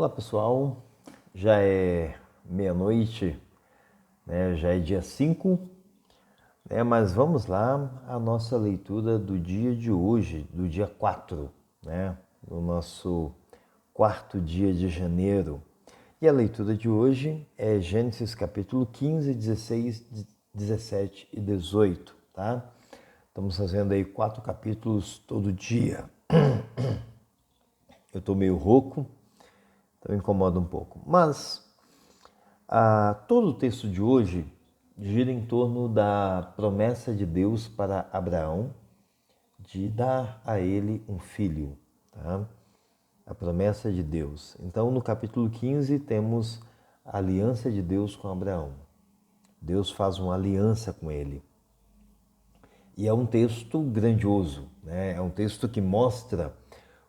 Olá pessoal, já é meia-noite, né? Já é dia 5, né? Mas vamos lá a nossa leitura do dia de hoje, do dia 4, né? No nosso quarto dia de janeiro. E a leitura de hoje é Gênesis capítulo 15, 16, 17 e 18, tá? Estamos fazendo aí 4 capítulos todo dia. Eu tô meio rouco, então incomoda um pouco. Mas todo o texto de hoje gira em torno da promessa de Deus para Abraão de dar a ele um filho, tá? A promessa de Deus. Então, no capítulo 15, temos a aliança de Deus com Abraão. Deus faz uma aliança com ele. E é um texto grandioso, né? É um texto que mostra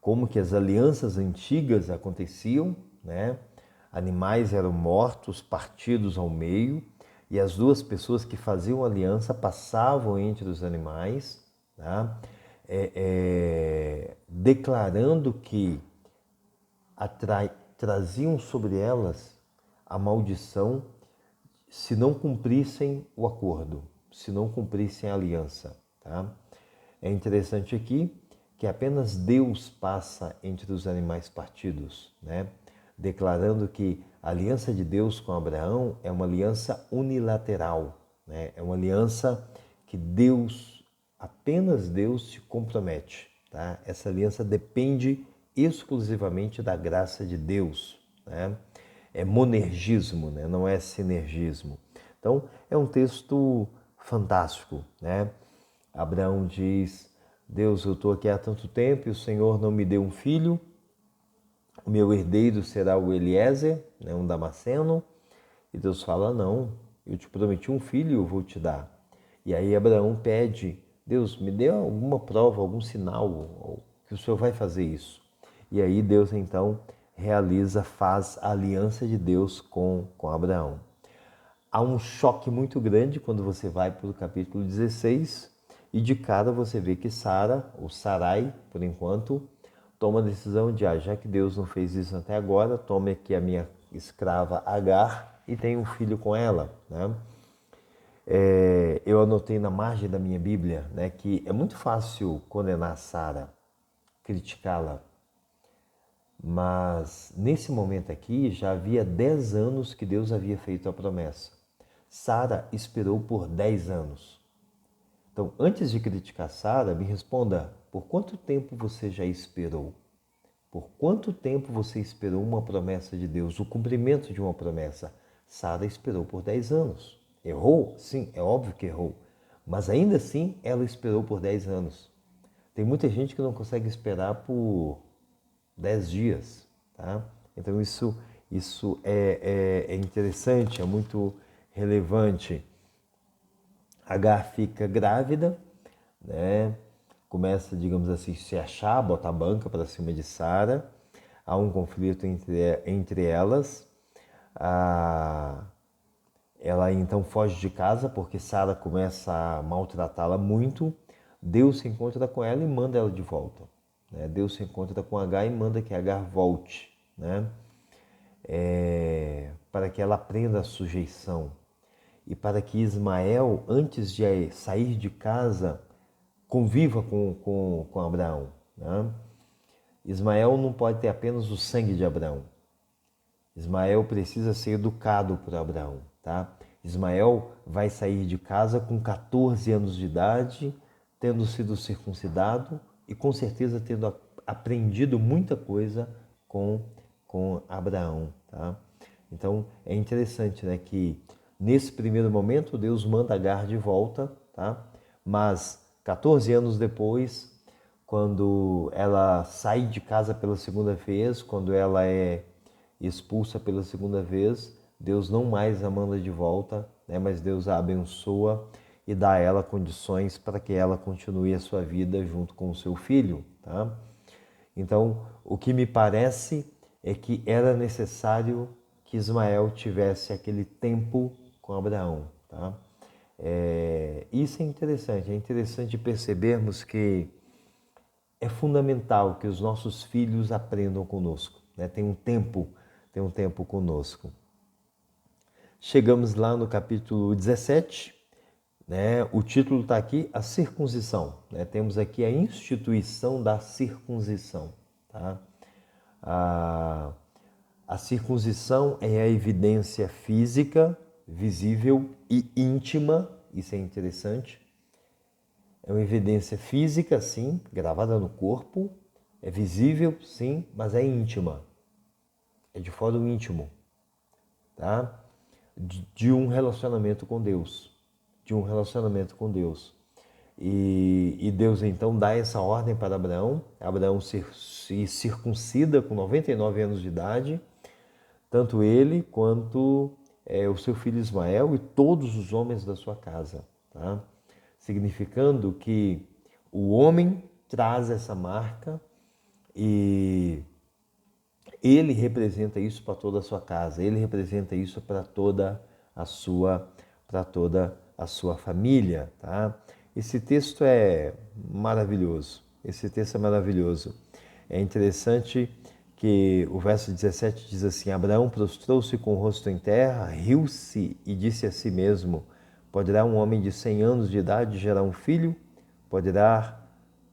como que as alianças antigas aconteciam, né? Animais eram mortos, partidos ao meio, e as duas pessoas que faziam aliança passavam entre os animais, tá? Declarando que traziam sobre elas a maldição se não cumprissem o acordo, se não cumprissem a aliança. Tá? É interessante aqui que apenas Deus passa entre os animais partidos, né? Declarando que a aliança de Deus com Abraão é uma aliança unilateral, né? É uma aliança que apenas Deus se compromete. Tá? Essa aliança depende exclusivamente da graça de Deus, né? É monergismo, né? Não é sinergismo. Então, é um texto fantástico, né? Abraão diz: Deus, eu estou aqui há tanto tempo e o Senhor não me deu um filho, o meu herdeiro será o Eliezer, né, um damasceno. E Deus fala: não, eu te prometi um filho e eu vou te dar. E aí Abraão pede: Deus, me dê alguma prova, algum sinal que o Senhor vai fazer isso. E aí Deus então faz a aliança de Deus com Abraão. Há um choque muito grande quando você vai para o capítulo 16 e de cara você vê que Sara, ou Sarai, por enquanto, toma a decisão de, já que Deus não fez isso até agora, tome aqui a minha escrava Agar e tenha um filho com ela, né? Eu anotei na margem da minha Bíblia, né, que é muito fácil condenar Sara, criticá-la, mas nesse momento aqui já havia 10 anos que Deus havia feito a promessa. Sara esperou por 10 anos. Então, antes de criticar Sara, me responda: por quanto tempo você já esperou? Por quanto tempo você esperou uma promessa de Deus, o cumprimento de uma promessa? Sara esperou por 10 anos. Errou? Sim, é óbvio que errou. Mas ainda assim, ela esperou por 10 anos. Tem muita gente que não consegue esperar por 10 dias. Tá? Então isso é interessante, é muito relevante. Agar fica grávida, né? Começa, digamos assim, se achar, botar a banca para cima de Sara. Há um conflito entre elas. Ela então foge de casa porque Sara começa a maltratá-la muito. Deus se encontra com ela e manda ela de volta. Né? Deus se encontra com Agar e manda que Agar volte, né? Para que ela aprenda a sujeição. E para que Ismael, antes de sair de casa, conviva com Abraão. Né? Ismael não pode ter apenas o sangue de Abraão. Ismael precisa ser educado por Abraão. Tá? Ismael vai sair de casa com 14 anos de idade, tendo sido circuncidado e com certeza tendo aprendido muita coisa com Abraão. Tá? Então é interessante, né, que nesse primeiro momento Deus manda Agar de volta, tá? Mas 14 anos depois, quando ela sai de casa pela segunda vez, quando ela é expulsa pela segunda vez, Deus não mais a manda de volta, né? Mas Deus a abençoa e dá a ela condições para que ela continue a sua vida junto com o seu filho. Tá? Então, o que me parece é que era necessário que Ismael tivesse aquele tempo com Abraão. Tá? Isso é interessante percebermos que é fundamental que os nossos filhos aprendam conosco. né? Tem um tempo conosco. Chegamos lá no capítulo 17, né? O título está aqui, a circuncisão, né? Temos aqui a instituição da circuncisão, tá? A circuncisão é a evidência física, visível e íntima, isso é interessante. É uma evidência física, sim, gravada no corpo, é visível, sim, mas é íntima, é de fórum íntimo, tá? De um relacionamento com Deus, de um relacionamento com Deus. E Deus então dá essa ordem para Abraão. Abraão se circuncida com 99 anos de idade, tanto ele quanto o seu filho Ismael e todos os homens da sua casa, tá? Significando que o homem traz essa marca e ele representa isso para toda a sua casa, ele representa isso para toda a sua família, tá? Esse texto é maravilhoso. Esse texto é maravilhoso. É interessante que o verso 17 diz assim: Abraão prostrou-se com o rosto em terra, riu-se e disse a si mesmo: poderá um homem de 100 anos de idade gerar um filho? Poderá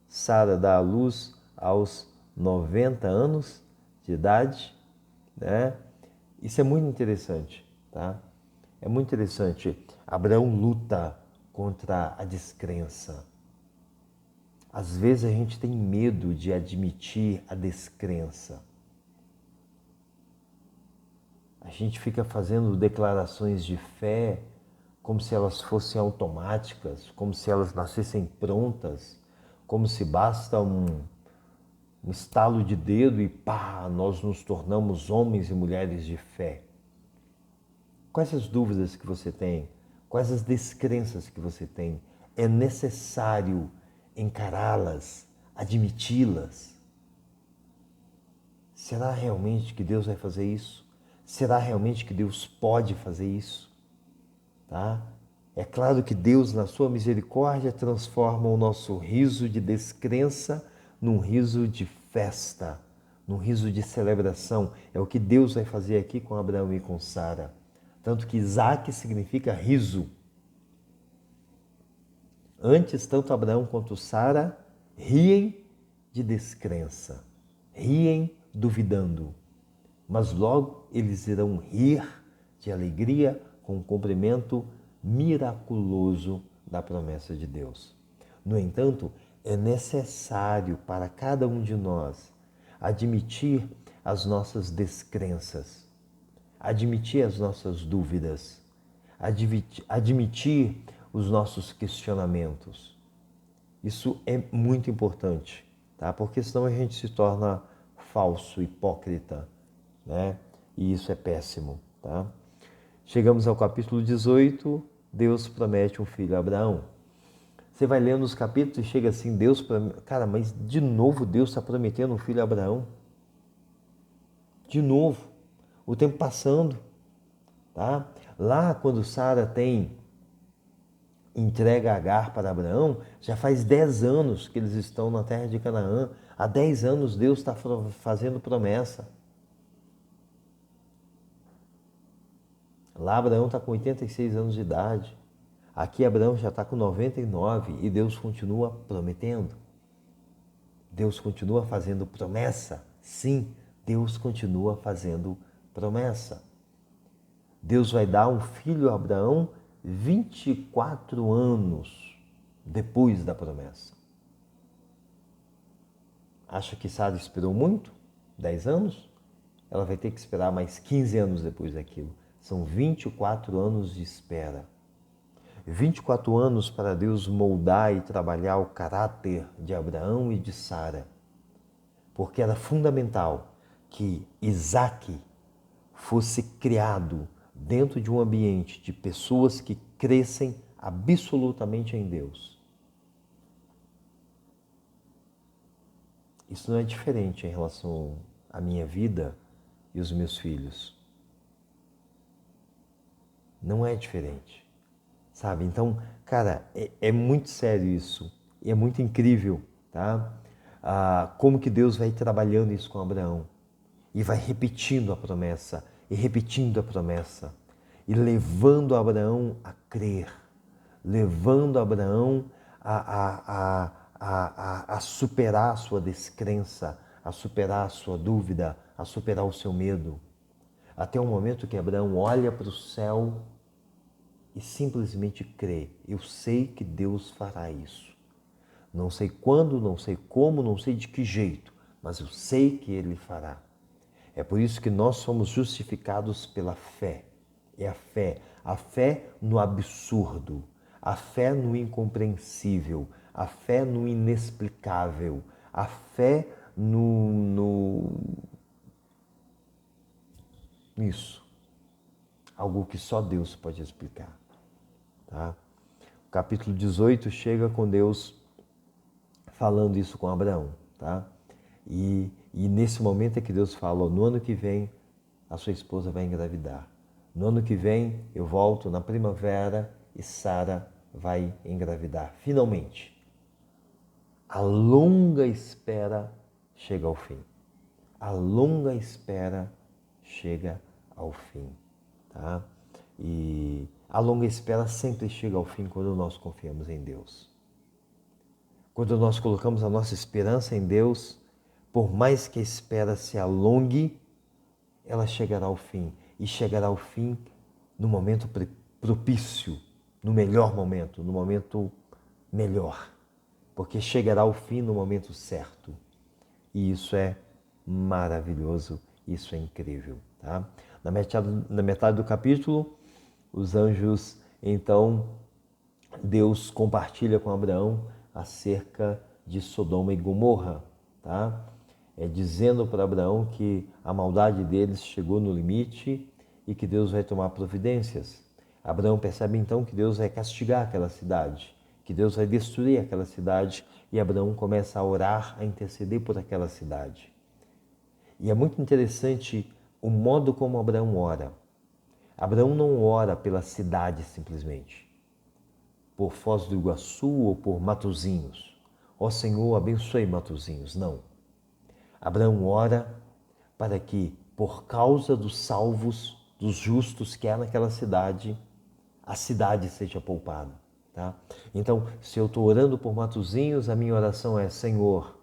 Sara dar à luz aos 90 anos de idade? Né? Isso é muito interessante, tá? É muito interessante. Abraão luta contra a descrença. Às vezes a gente tem medo de admitir a descrença. A gente fica fazendo declarações de fé como se elas fossem automáticas, como se elas nascessem prontas, como se basta um estalo de dedo e pá, nós nos tornamos homens e mulheres de fé. Quais as dúvidas que você tem? Quais as descrenças que você tem? É necessário encará-las, admiti-las. Será realmente que Deus vai fazer isso? Será realmente que Deus pode fazer isso? Tá? É claro que Deus, na sua misericórdia, transforma o nosso riso de descrença num riso de festa, num riso de celebração. É o que Deus vai fazer aqui com Abraão e com Sara. Tanto que Isaac significa riso. Antes, tanto Abraão quanto Sara riem de descrença, riem duvidando. Mas logo eles irão rir de alegria com o cumprimento miraculoso da promessa de Deus. No entanto, é necessário para cada um de nós admitir as nossas descrenças, admitir as nossas dúvidas, admitir os nossos questionamentos. Isso é muito importante, tá? Porque senão a gente se torna falso, hipócrita, né? E isso é péssimo, tá? Chegamos ao capítulo 18, Deus promete um filho a Abraão. Você vai lendo os capítulos e chega assim, cara, mas de novo Deus está prometendo um filho a Abraão? De novo, o tempo passando, tá? Lá quando Sara entrega Agar para Abraão, já faz 10 anos que eles estão na terra de Canaã. Há 10 anos Deus está fazendo promessa. Lá Abraão está com 86 anos de idade. Aqui Abraão já está com 99 e Deus continua prometendo. Deus continua fazendo promessa. Sim, Deus continua fazendo promessa. Deus vai dar um filho a Abraão 24 anos depois da promessa. Acha que Sara esperou muito? 10 anos? Ela vai ter que esperar mais 15 anos depois daquilo. São 24 anos de espera. 24 anos para Deus moldar e trabalhar o caráter de Abraão e de Sara. Porque era fundamental que Isaac fosse criado dentro de um ambiente de pessoas que crescem absolutamente em Deus. Isso não é diferente em relação à minha vida e os meus filhos. Não é diferente, sabe? Então, cara, é muito sério isso. E é muito incrível, tá? Como que Deus vai trabalhando isso com Abraão. e vai repetindo a promessa, e repetindo a promessa, e levando Abraão a crer, levando Abraão a superar a sua descrença, a superar a sua dúvida, a superar o seu medo. Até o momento que Abraão olha para o céu e simplesmente crê. Eu sei que Deus fará isso. Não sei quando, não sei como, não sei de que jeito, mas eu sei que Ele fará. É por isso que nós somos justificados pela fé. É a fé no absurdo, a fé no incompreensível, a fé no inexplicável, a fé nisso. Algo que só Deus pode explicar. Tá? O capítulo 18 chega com Deus falando isso com Abraão. Tá? E nesse momento é que Deus fala, no ano que vem a sua esposa vai engravidar. No ano que vem eu volto na primavera e Sara vai engravidar. Finalmente, a longa espera chega ao fim. A longa espera chega ao fim. Tá? E a longa espera sempre chega ao fim quando nós confiamos em Deus. Quando nós colocamos a nossa esperança em Deus, por mais que a espera se alongue, ela chegará ao fim. E chegará ao fim no momento propício, no melhor momento, no momento melhor. Porque chegará ao fim no momento certo. E isso é maravilhoso, isso é incrível. Tá? Na metade do capítulo, os anjos, então, Deus compartilha com Abraão acerca de Sodoma e Gomorra, tá? Dizendo para Abraão que a maldade deles chegou no limite e que Deus vai tomar providências. Abraão percebe então que Deus vai castigar aquela cidade, que Deus vai destruir aquela cidade, e Abraão começa a orar, a interceder por aquela cidade. E é muito interessante o modo como Abraão ora. Abraão não ora pela cidade simplesmente, por Foz do Iguaçu ou por Matozinhos. Ó Senhor, abençoe Matozinhos. Não. Abraão ora para que, por causa dos salvos, dos justos que há naquela cidade, a cidade seja poupada. Tá? Então, se eu estou orando por Matozinhos, a minha oração é: Senhor,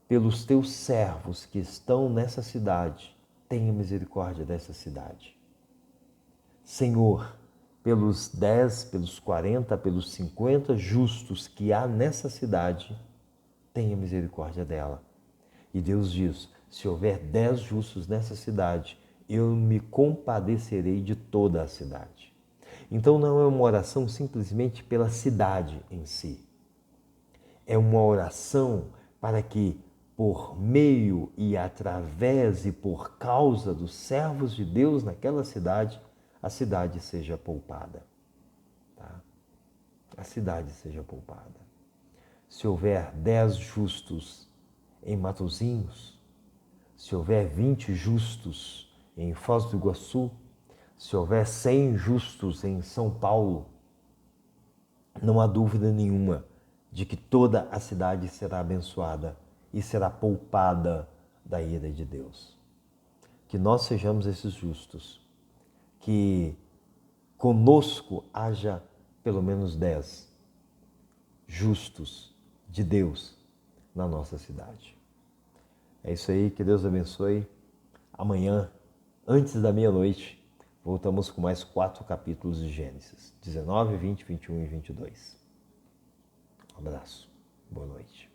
pelos teus servos que estão nessa cidade, tenha misericórdia dessa cidade. Senhor, pelos 10, pelos 40, pelos 50 justos que há nessa cidade, tenha misericórdia dela. E Deus diz: se houver 10 justos nessa cidade, eu me compadecerei de toda a cidade. Então não é uma oração simplesmente pela cidade em si. É uma oração para que, por meio e através e por causa dos servos de Deus naquela cidade, a cidade seja poupada. Tá? A cidade seja poupada. Se houver 10 justos em Matozinhos, se houver 20 justos em Foz do Iguaçu, se houver 100 justos em São Paulo, não há dúvida nenhuma de que toda a cidade será abençoada e será poupada da ira de Deus. Que nós sejamos esses justos, que conosco haja pelo menos 10 justos de Deus na nossa cidade. É isso aí, que Deus abençoe. Amanhã, antes da meia-noite, voltamos com mais 4 capítulos de Gênesis: 19, 20, 21 e 22. Um abraço, boa noite.